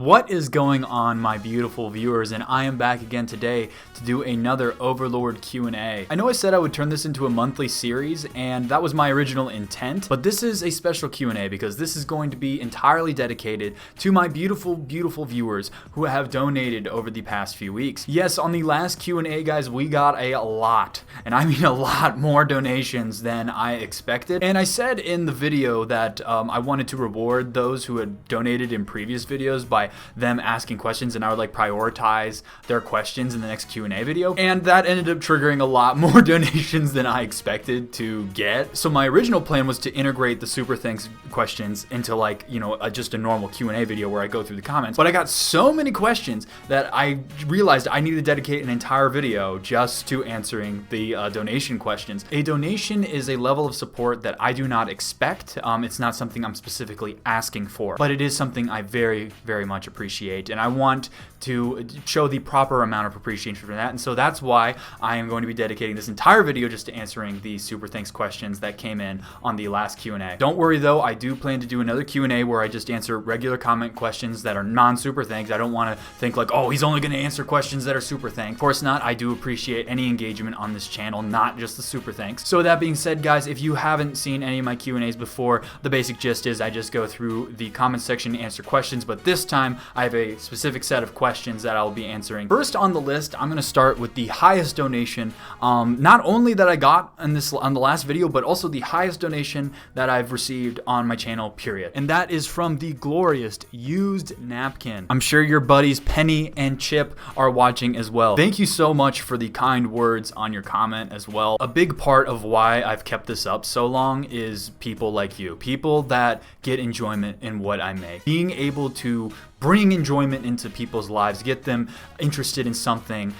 What is going on, my beautiful viewers, and I am back again today to do another Overlord Q&A. I know I said I would turn this into a monthly series, and that was my original intent, but this is a special Q&A because this is going to be entirely dedicated to my beautiful, beautiful viewers who have donated over the past few weeks. Yes, on the last Q&A, guys, we got a lot, and I mean a lot more donations than I expected, and I said in the video that I wanted to reward those who had donated in previous videos by them asking questions, and I would like prioritize their questions in the next Q&A video, and that ended up triggering a lot more donations than I expected to get. So my original plan was to integrate the super thanks questions into like, you know, just a normal Q&A video where I go through the comments, but I got so many questions that I realized I need to dedicate an entire video just to answering the donation questions. A donation is a level of support that I do not expect. It's not something I'm specifically asking for, but it is something I very, very much appreciate, and I want to show the proper amount of appreciation for that, and so that's why I am going to be dedicating this entire video just to answering the super thanks questions that came in on the last Q&A. Don't worry though, I do plan to do another Q&A where I just answer regular comment questions that are non-super thanks. I don't want to think like, oh, he's only going to answer questions that are super thanks. Of course not. I do appreciate any engagement on this channel, not just the super thanks. So with that being said, guys, if you haven't seen any of my Q&As before, the basic gist is I just go through the comment section and answer questions, but this time I have a specific set of questions that I'll be answering. First on the list, I'm going to start with the highest donation, not only that I got on the last video, but also the highest donation that I've received on my channel, period. And that is from the glorious Used Napkin. I'm sure your buddies Penny and Chip are watching as well. Thank you so much for the kind words on your comment as well. A big part of why I've kept this up so long is people like you, people that get enjoyment in what I make. Being able to bring enjoyment into people's lives, get them interested in something,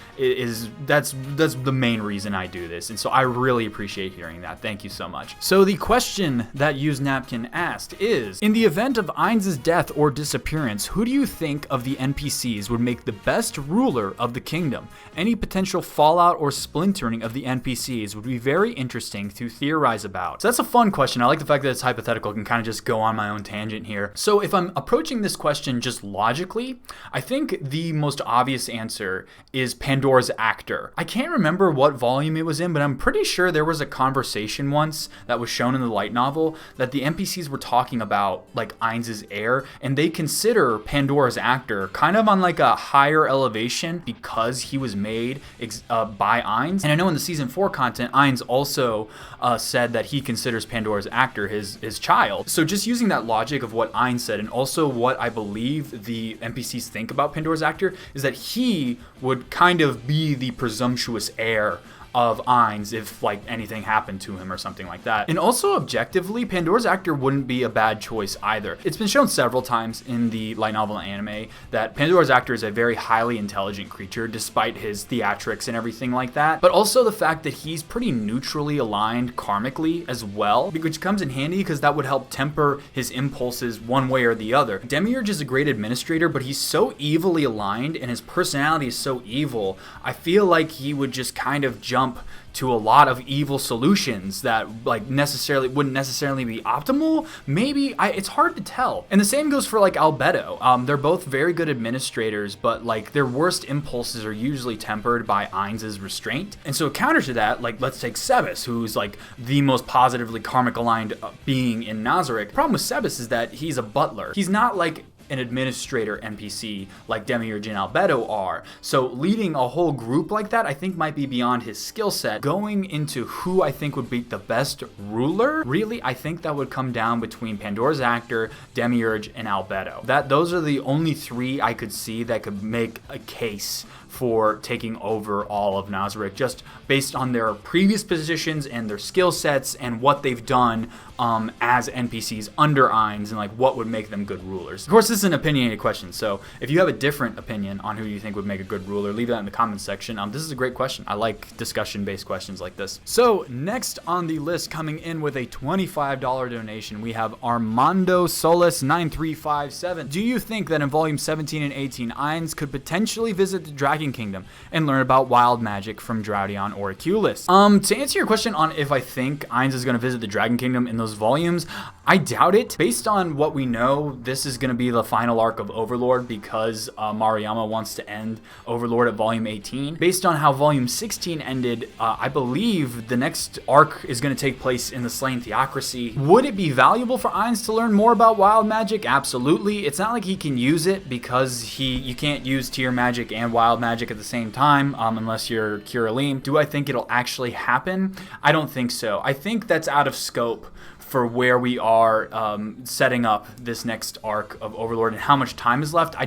that's the main reason I do this, and so I really appreciate hearing that. Thank you so much. So the question that Used Napkin asked is, in the event of Ainz's death or disappearance, who do you think of the NPCs would make the best ruler of the kingdom? Any potential fallout or splintering of the NPCs would be very interesting to theorize about. So that's a fun question. I like the fact that it's hypothetical. I can kind of just go on my own tangent here. So if I'm approaching this question just logically, I think the most obvious answer is Pandora's actor. I can't remember what volume it was in, but I'm pretty sure there was a conversation once that was shown in the light novel that the NPCs were talking about like Ainz's heir, and they consider Pandora's actor kind of on like a higher elevation because he was made by Ainz. And I know in the season 4 content, Ainz also said that he considers Pandora's actor his child. So just using that logic of what Ainz said, and also what I believe the NPCs think about Pandora's actor, is that he would kind of be the presumptuous heir of Ainz if like anything happened to him or something like that. And also objectively, Pandora's actor wouldn't be a bad choice either. It's been shown several times in the light novel and anime that Pandora's actor is a very highly intelligent creature despite his theatrics and everything like that, but also the fact that he's pretty neutrally aligned karmically as well, which comes in handy because that would help temper his impulses one way or the other. Demiurge is a great administrator, but he's so evilly aligned and his personality is so evil, I feel like he would just kind of jump to a lot of evil solutions that like wouldn't necessarily be optimal. Maybe it's hard to tell. And the same goes for like Albedo. They're both very good administrators, but like their worst impulses are usually tempered by Ainz's restraint. And so counter to that, like let's take Sebas, who's like the most positively karmic aligned being in Nazarick. The problem with Sebas is that he's a butler. He's not like an administrator NPC like Demiurge and Albedo are. So leading a whole group like that I think might be beyond his skill set. Going into who I think would be the best ruler, really I think that would come down between Pandora's actor, Demiurge, and Albedo. Those are the only three I could see that could make a case for taking over all of Nazarick, just based on their previous positions and their skill sets and what they've done as NPCs under Ainz, and like what would make them good rulers. Of course, this is an opinionated question, so if you have a different opinion on who you think would make a good ruler, leave that in the comments section. This is a great question. I like discussion-based questions like this. So next on the list, coming in with a $25 donation, we have Armando Solis 9357. Do you think that in volume 17 and 18, Ainz could potentially visit the Dragon Kingdom and learn about wild magic from Draudion or Aculus? To answer your question on if I think Ainz is going to visit the Dragon Kingdom in those volumes, I doubt it. Based on what we know, this is going to be the final arc of Overlord because Maruyama wants to end Overlord at Volume 18. Based on how Volume 16 ended, I believe the next arc is going to take place in the Slain Theocracy. Would it be valuable for Ainz to learn more about wild magic? Absolutely. It's not like he can use it because you can't use tier magic and wild magic at the same time unless you're Kiralim. Do I think it'll actually happen? I don't think so. I think that's out of scope for where we are setting up this next arc of Overlord and how much time is left. I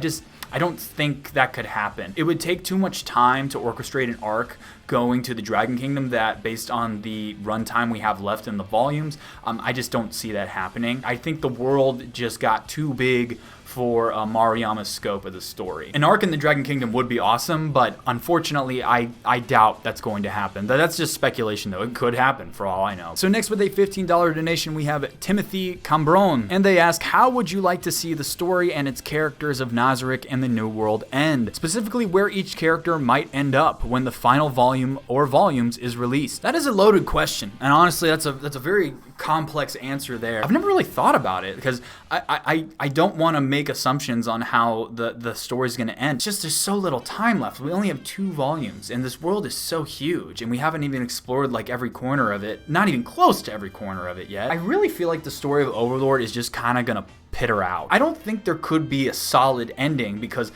don't think that could happen. It would take too much time to orchestrate an arc going to the Dragon Kingdom that, based on the runtime we have left in the volumes, I just don't see that happening. I think the world just got too big for Maruyama's scope of the story. An arc in the Dragon Kingdom would be awesome, but unfortunately, I doubt that's going to happen. That's just speculation, though. It could happen, for all I know. So next, with a $15 donation, we have Timothy Cambron, and they ask, how would you like to see the story and its characters of Nazarick and the New World end? Specifically, where each character might end up when the final volume or volumes is released. That is a loaded question, and honestly, that's a very complex answer there. I've never really thought about it because I don't want to make assumptions on how the story's going to end. It's just there's so little time left. We only have 2 volumes, and this world is so huge, and we haven't even explored like every corner of it, not even close to every corner of it yet. I really feel like the story of Overlord is just kind of going to peter out. I don't think there could be a solid ending because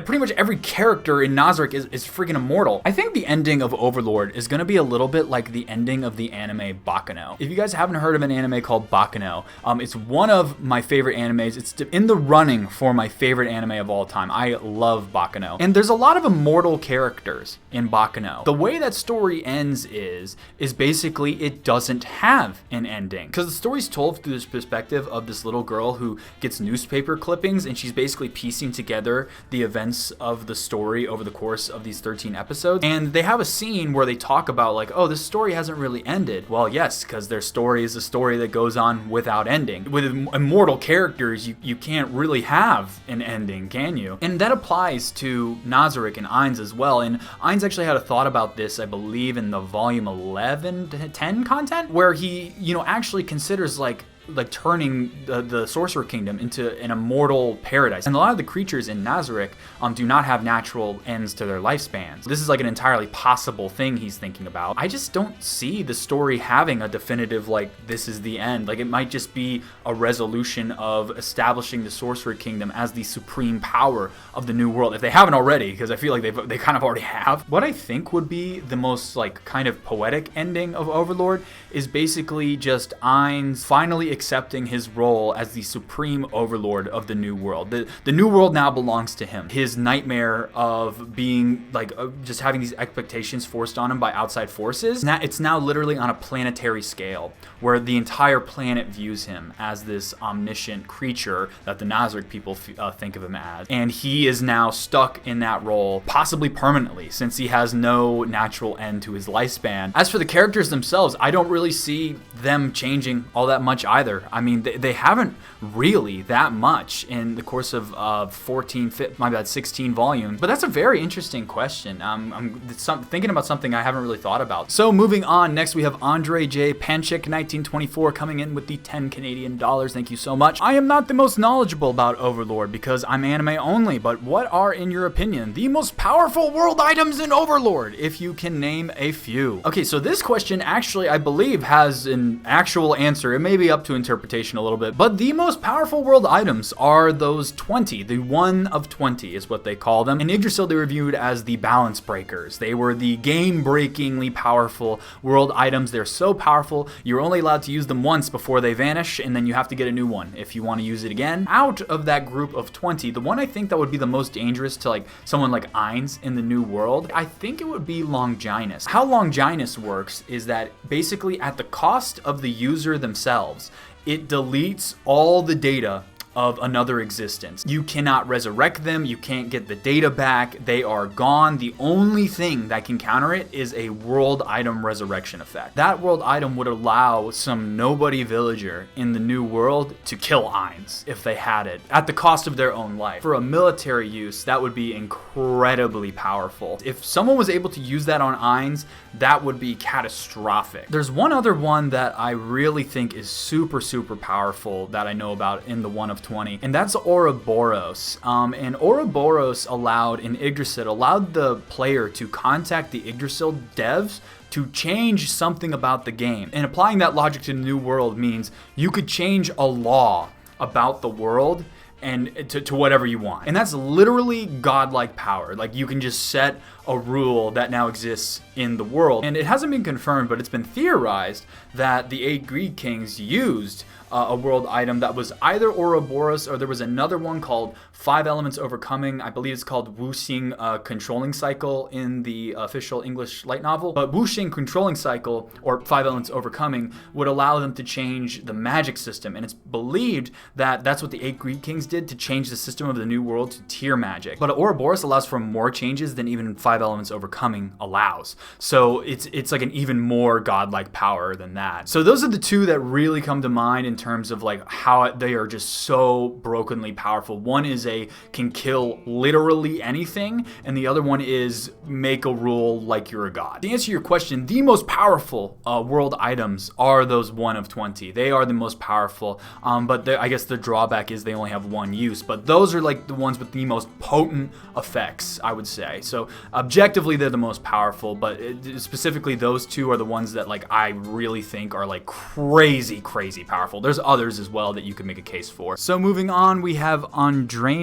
pretty much every character in Nazarick is freaking immortal. I think the ending of Overlord is going to be a little bit like the ending of the anime Baccano. If you guys haven't heard of an anime called Baccano, it's one of my favorite animes. It's in the running for my favorite anime of all time. I love Baccano. And there's a lot of immortal characters in Baccano. The way that story ends is basically it doesn't have an ending. Because the story's told through this perspective of this little girl who gets newspaper clippings, and she's basically piecing together the events of the story over the course of these 13 episodes. And they have a scene where they talk about like, oh, this story hasn't really ended. Well, yes, because their story is a story that goes on without ending. With immortal characters, you can't really have an ending, can you? And that applies to Nazarick and Ainz as well. And Ainz actually had a thought about this, I believe, in the volume 11 to 10 content, where he, actually considers like turning the Sorcerer Kingdom into an immortal paradise. And a lot of the creatures in Nazarick do not have natural ends to their lifespans. This is like an entirely possible thing he's thinking about. I just don't see the story having a definitive, like, this is the end. Like, it might just be a resolution of establishing the Sorcerer Kingdom as the supreme power of the New World. If they haven't already, because I feel like they kind of already have. What I think would be the most, like, kind of poetic ending of Overlord is basically just Ainz finally accepting his role as the supreme overlord of the New World. The New World now belongs to him. His nightmare of being like just having these expectations forced on him by outside forces, it's now literally on a planetary scale where the entire planet views him as this omniscient creature that the Nazarick people think of him as. And he is now stuck in that role, possibly permanently, since he has no natural end to his lifespan. As for the characters themselves, I don't really see them changing all that much either. I mean, they haven't really that much in the course of 16 volumes. But that's a very interesting question. I'm thinking about something I haven't really thought about. So moving on, next we have Andre J. Panchik 1924 coming in with the 10 Canadian dollars. Thank you so much. I am not the most knowledgeable about Overlord because I'm anime only, but what are, in your opinion, the most powerful world items in Overlord, if you can name a few? Okay, so this question actually, I believe, has an actual answer. It may be up to interpretation a little bit, but the most powerful world items are those 20. The 1 of 20 is what they call them. In Yggdrasil, they were viewed as the balance breakers. They were the game-breakingly powerful world items. They're so powerful, you're only allowed to use them once before they vanish, and then you have to get a new one if you want to use it again. Out of that group of 20, the one I think that would be the most dangerous to like someone like Ainz in the New World, I think it would be Longinus. How Longinus works is that basically at the cost of the user themselves, it deletes all the data of another existence. You cannot resurrect them, you can't get the data back, they are gone. The only thing that can counter it is a world item resurrection effect. That world item would allow some nobody villager in the New World to kill Ainz if they had it, at the cost of their own life. For a military use, that would be incredibly powerful. If someone was able to use that on Ainz, that would be catastrophic. There's one other one that I really think is super, super powerful that I know about in the 1 of of 20, and that's Ouroboros. And Ouroboros in Yggdrasil allowed the player to contact the Yggdrasil devs to change something about the game. And applying that logic to the new world means you could change a law about the world and to whatever you want. And that's literally godlike power. Like, you can just set a rule that now exists in the world. And it hasn't been confirmed, but it's been theorized that the 8 Greek kings used a world item that was either Ouroboros, or there was another one called 5 Elements Overcoming. I believe it's called Wuxing Controlling Cycle in the official English light novel. But Wuxing Controlling Cycle, or 5 Elements Overcoming, would allow them to change the magic system. And it's believed that that's what the 8 Greek kings did to change the system of the new world to tier magic. But Ouroboros allows for more changes than even 5 Elements Overcoming allows. So it's like an even more godlike power than that. So those are the two that really come to mind in terms of like how they are just so brokenly powerful. One is can kill literally anything, and the other one is make a rule like you're a god. To answer your question, the most powerful world items are those 1 of 20. They are the most powerful, but I guess the drawback is they only have one use, but those are like the ones with the most potent effects, I would say. So objectively they're the most powerful, but specifically those two are the ones that like I really think are like crazy powerful. There's others as well that you could make a case for. So moving on, we have Jedi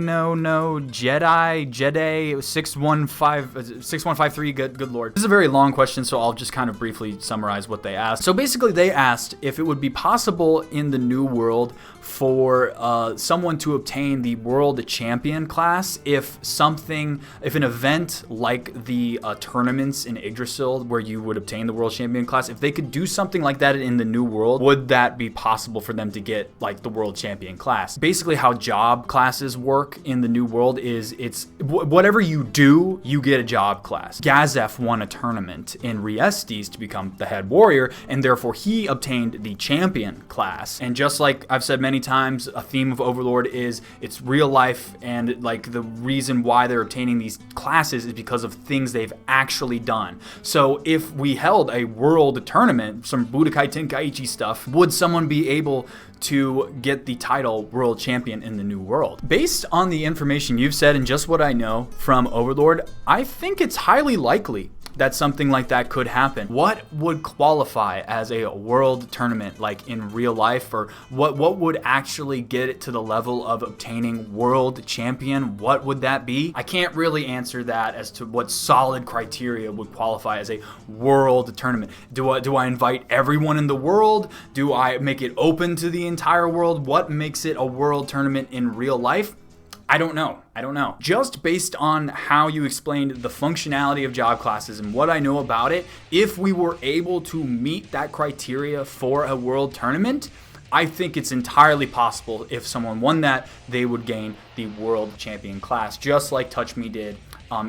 6153. Good lord. This is a very long question, so I'll just kind of briefly summarize what they asked. So basically they asked if it would be possible in the new world for someone to obtain the world champion class if an event like the tournaments in Yggdrasil where you would obtain the world champion class, if they could do something like that in the new world, would that be possible for them to get like the world champion class? Basically how job classes work in the new world is it's whatever you do, you get a job class. Gazef won a tournament in Riestes to become the head warrior, and therefore he obtained the champion class. And just like I've said many times, a theme of Overlord is it's real life, and like the reason why they're obtaining these classes is because of things they've actually done. So if we held a world tournament, some Budokai Tenkaichi stuff, would someone be able to get the title world champion in the new world? Based on the information you've said and just what I know from Overlord, I think it's highly likely that something like that could happen. What would qualify as a world tournament like in real life, or what would actually get it to the level of obtaining world champion? What would that be? I can't really answer that as to what solid criteria would qualify as a world tournament. Do I invite everyone in the world? Do I make it open to the entire world? What makes it a world tournament in real life? I don't know. Just based on how you explained the functionality of job classes and what I know about it, if we were able to meet that criteria for a world tournament, I think it's entirely possible if someone won that, they would gain the world champion class, just like Touch Me did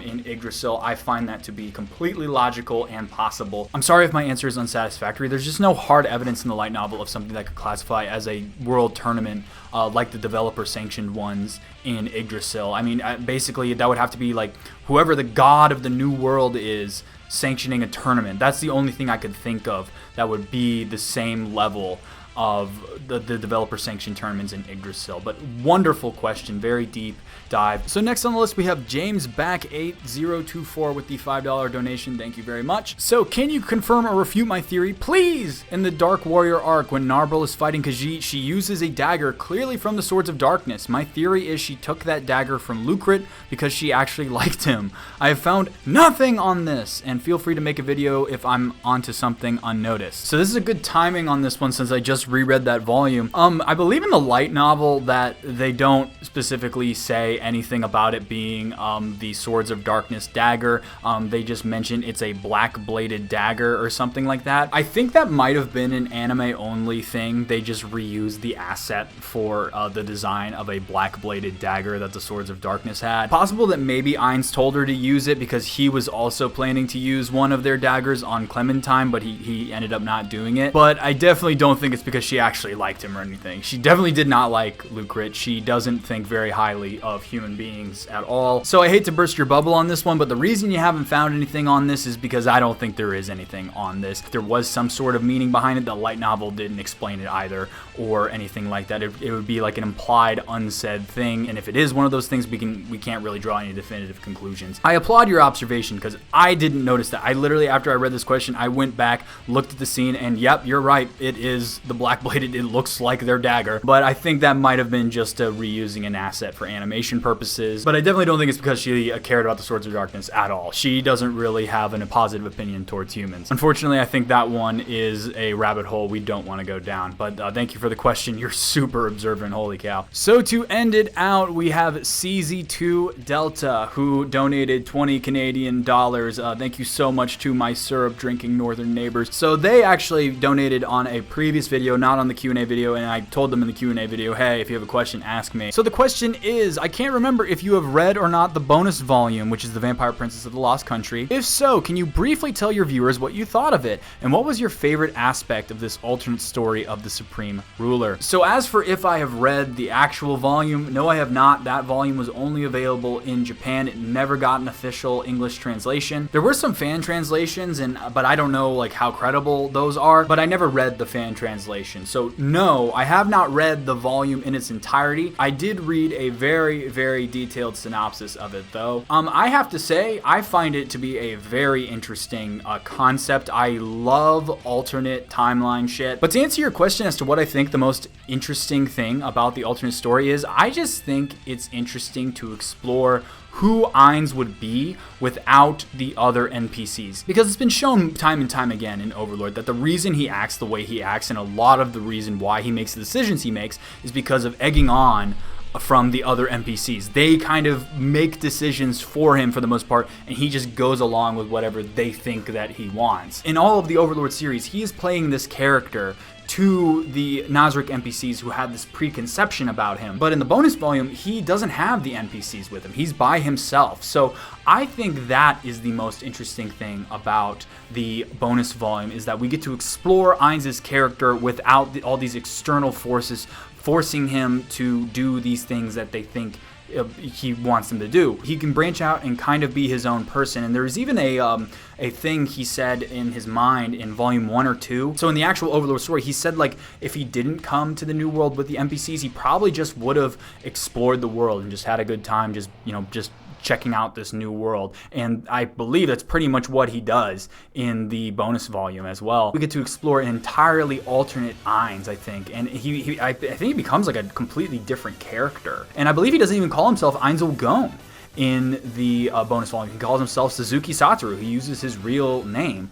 in Yggdrasil. I find that to be completely logical and possible. I'm sorry if my answer is unsatisfactory. There's just no hard evidence in the light novel of something that could classify as a world tournament like the developer sanctioned ones in Yggdrasil. I mean, basically that would have to be like whoever the god of the new world is sanctioning a tournament. That's the only thing I could think of that would be the same level of the developer sanctioned tournaments in Yggdrasil. But wonderful question, very deep dive. So next on the list we have James Back 8024 with the $5 donation. Thank you very much. So can you confirm or refute my theory, please? In the Dark Warrior arc, when Narble is fighting Khajiit, she uses a dagger clearly from the Swords of Darkness. My theory is she took that dagger from Lucrit because she actually liked him. I have found nothing on this, and feel free to make a video if I'm onto something unnoticed. So this is a good timing on this one since I just reread that volume. I believe in the light novel that they don't specifically say anything about it being the Swords of Darkness dagger. They just mention it's a black bladed dagger or something like that. I think that might have been an anime only thing. They just reused the asset for the design of a black bladed dagger that the Swords of Darkness had. Possible that maybe Ainz told her to use it because he was also planning to use one of their daggers on Clementine, but he ended up not doing it. But I definitely don't think it's because because she actually liked him or anything. She definitely did not like Lucrit. She doesn't think very highly of human beings at all. So I hate to burst your bubble on this one, but the reason you haven't found anything on this is because I don't think there is anything on this. If there was some sort of meaning behind it, the light novel didn't explain it either or anything like that. It would be like an implied, unsaid thing, and if it is one of those things, we can't really draw any definitive conclusions. I applaud your observation because I didn't notice that. I literally, after I read this question, I went back, looked at the scene, and yep, you're right. It is the black bladed. It looks like their dagger, but I think that might have been just reusing an asset for animation purposes. But I definitely don't think it's because she cared about the Swords of Darkness at all. She doesn't really have a positive opinion towards humans. Unfortunately, I think that one is a rabbit hole we don't want to go down. But thank you for the question. You're super observant. Holy cow. So to end it out, we have CZ2 Delta, who donated 20 Canadian dollars. Thank you so much to my syrup drinking northern neighbors. So they actually donated on a previous video, not on the Q&A video, and I told them in the Q&A video, hey, if you have a question, ask me. So the question is, I can't remember if you have read or not the bonus volume, which is The Vampire Princess of the Lost Country. If so, can you briefly tell your viewers what you thought of it, and what was your favorite aspect of this alternate story of the Supreme Ruler? So as for if I have read the actual volume, no, I have not. That volume was only available in Japan. It never got an official English translation. There were some fan translations, but I don't know like how credible those are, but I never read the fan translation. So no, I have not read the volume in its entirety. I did read a very, very detailed synopsis of it though. I have to say, I find it to be a very interesting concept. I love alternate timeline shit. But to answer your question as to what I think the most interesting thing about the alternate story is, I just think it's interesting to explore who Ainz would be without the other NPCs. Because it's been shown time and time again in Overlord that the reason he acts the way he acts, and a lot of the reason why he makes the decisions he makes, is because of egging on from the other NPCs. They kind of make decisions for him for the most part, and he just goes along with whatever they think that he wants. In all of the Overlord series, he is playing this character to the Nazarick NPCs who had this preconception about him. But in the bonus volume, he doesn't have the NPCs with him. He's by himself. So I think that is the most interesting thing about the bonus volume, is that we get to explore Ainz's character without all these external forces forcing him to do these things that they think he wants them to do. He can branch out and kind of be his own person. And there's even a thing he said in his mind in volume 1 or 2. So in the actual Overlord story, he said like if he didn't come to the new world with the NPCs, he probably just would have explored the world and just had a good time, just checking out this new world. And I believe that's pretty much what he does in the bonus volume as well. We get to explore an entirely alternate Ainz, I think, and I think he becomes like a completely different character. And I believe he doesn't even call himself Ainz Gon in the bonus volume. He calls himself Suzuki Satoru. He uses his real name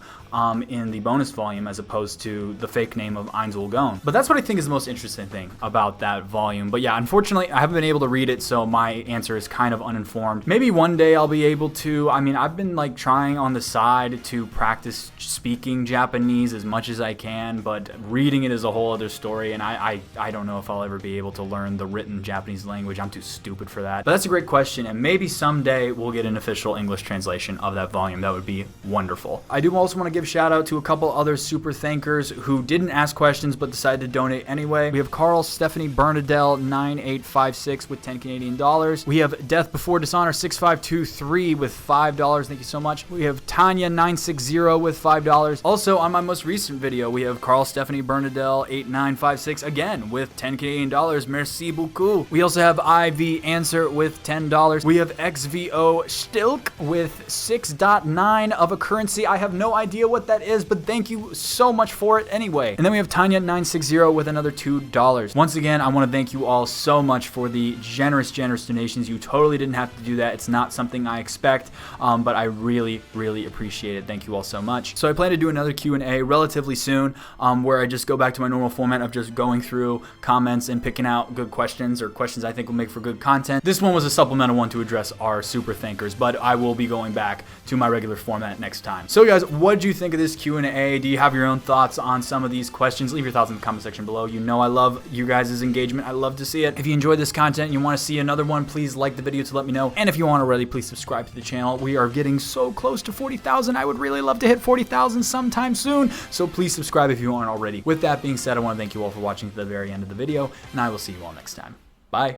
in the bonus volume as opposed to the fake name of Ainz Gon. But that's what I think is the most interesting thing about that volume. But yeah, unfortunately, I haven't been able to read it, so my answer is kind of uninformed. Maybe one day I'll be able to. I mean, I've been like trying on the side to practice speaking Japanese as much as I can, but reading it is a whole other story, and I don't know if I'll ever be able to learn the written Japanese language. I'm too stupid for that. But that's a great question, and maybe someday we'll get an official English translation of that volume. That would be wonderful. I do also want to give shout out to a couple other super thankers who didn't ask questions but decided to donate anyway. We have Carl Stephanie Bernadelle 9856 with 10 Canadian dollars. We have Death Before Dishonor 6523 with $5. Thank you so much. We have Tanya 960 with $5. Also on my most recent video, we have Carl Stephanie Bernadelle 8956 again with 10 Canadian dollars. Merci beaucoup. We also have IV Answer with $10. We have XVO Stilk with 6.9 of a currency. I have no idea what that is, but thank you so much for it anyway. And then we have Tanya 960 with another $2. Once again, I want to thank you all so much for the generous donations. You totally didn't have to do that. It's not something I expect, but I really appreciate it. Thank you all so much. So I plan to do another Q&A relatively soon, where I just go back to my normal format of just going through comments and picking out good questions or questions I think will make for good content. This one was a supplemental one to address our super thankers, but I will be going back to my regular format next time. So guys, what did you think think of this Q&A? Do you have your own thoughts on some of these questions? Leave your thoughts in the comment section below. You know I love you guys' engagement. I love to see it. If you enjoyed this content and you want to see another one, please like the video to let me know. And if you aren't already, please subscribe to the channel. We are getting so close to 40,000. I would really love to hit 40,000 sometime soon. So please subscribe if you aren't already. With that being said, I want to thank you all for watching to the very end of the video, and I will see you all next time.